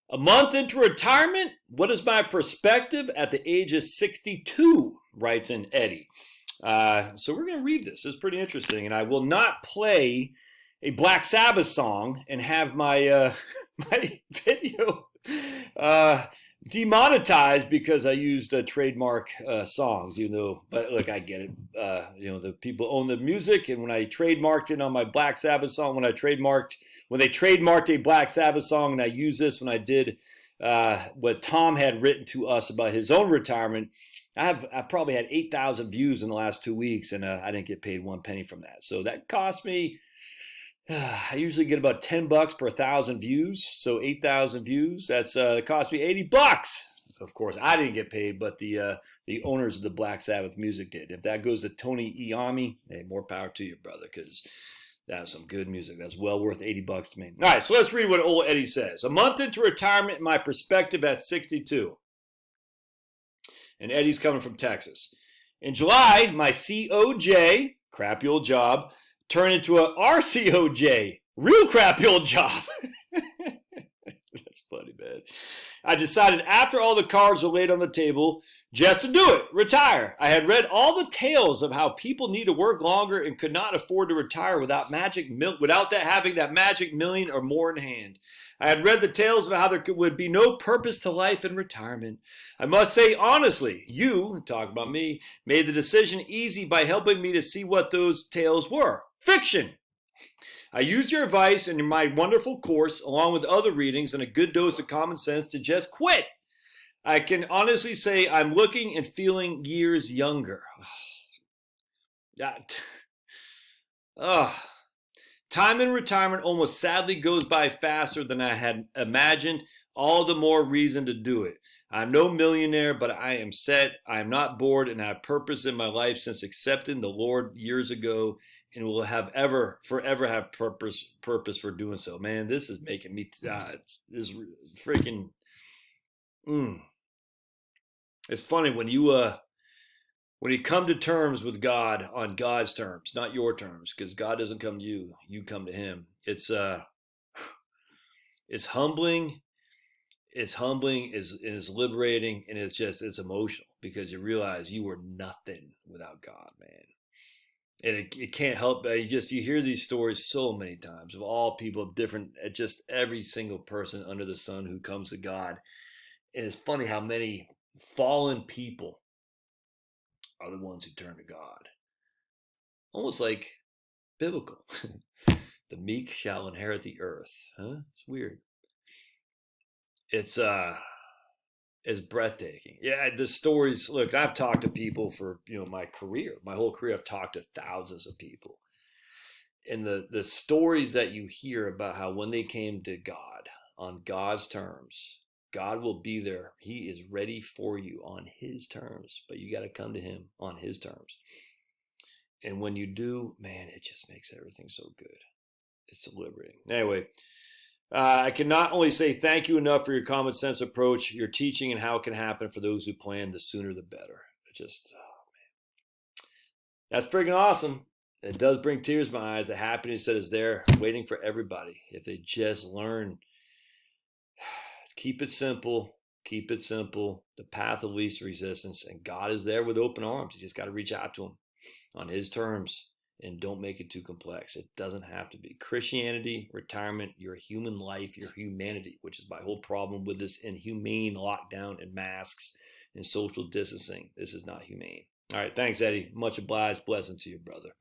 A month into retirement, what is my perspective at the age of 62, writes in Eddie. So we're going to read this. It's pretty interesting. And I will not play a Black Sabbath song and have my my video demonetized because I used trademark songs, even though, but look, I get it. The people own the music, and when I trademarked it on my Black Sabbath song, when they trademarked a Black Sabbath song, and I used this when I did what Tom had written to us about his own retirement, I probably had 8,000 views in the last 2 weeks, and I didn't get paid one penny from that. So that cost me. I usually get about $10 per 1,000 views. So 8,000 views, it cost me $80. Of course, I didn't get paid, but the owners of the Black Sabbath music did. If that goes to Tony Iommi, hey, more power to you, brother, because that was some good music. That's well worth $80 to me. All right, so let's read what old Eddie says. A month into retirement, my perspective at 62. And Eddie's coming from Texas. In July, my COJ, crappy old job, turned into a RCOJ, real crappy old job. That's funny, man. I decided after all the cards were laid on the table, just to do it, retire. I had read all the tales of how people need to work longer and could not afford to retire without having that magic million or more in hand. I had read the tales of how there would be no purpose to life in retirement. I must say honestly, you, talk about me, made the decision easy by helping me to see what those tales were. Fiction. I used your advice in my wonderful course, along with other readings and a good dose of common sense, to just quit. I can honestly say I'm looking and feeling years younger. Time in retirement almost sadly goes by faster than I had imagined, all the more reason to do it. I'm no millionaire, but I am set. I am not bored and have purpose in my life since accepting the Lord years ago, and will forever have purpose for doing so. Man, this is making me, this freaking, It's funny when you come to terms with God on God's terms, not your terms, because God doesn't come to you, you come to him. It's humbling. It's humbling, it's liberating, and it's emotional because you realize you were nothing without God, man. And it can't help but you hear these stories so many times of all people of different, just every single person under the sun who comes to God. And it's funny how many fallen people are the ones who turn to God. Almost like biblical. The meek shall inherit the earth. Huh? It's weird. It's breathtaking. Yeah, the stories, look, I've talked to people for, my whole career, I've talked to thousands of people. And the stories that you hear about how when they came to God on God's terms, God will be there. He is ready for you on his terms, but you got to come to him on his terms. And when you do, man, it just makes everything so good. It's liberating. Anyway, I can not only say thank you enough for your common sense approach, your teaching, and how it can happen for those who plan. The sooner the better. Man, that's freaking awesome. It does bring tears to my eyes. The happiness that is there, waiting for everybody. If they just learn, keep it simple. Keep it simple. The path of least resistance, and God is there with open arms. You just got to reach out to him on his terms. And don't make it too complex. It doesn't have to be. Christianity, retirement, your human life, your humanity, which is my whole problem with this inhumane lockdown and masks and social distancing. This is not humane. All right. Thanks, Eddie. Much obliged. Blessing to you, brother.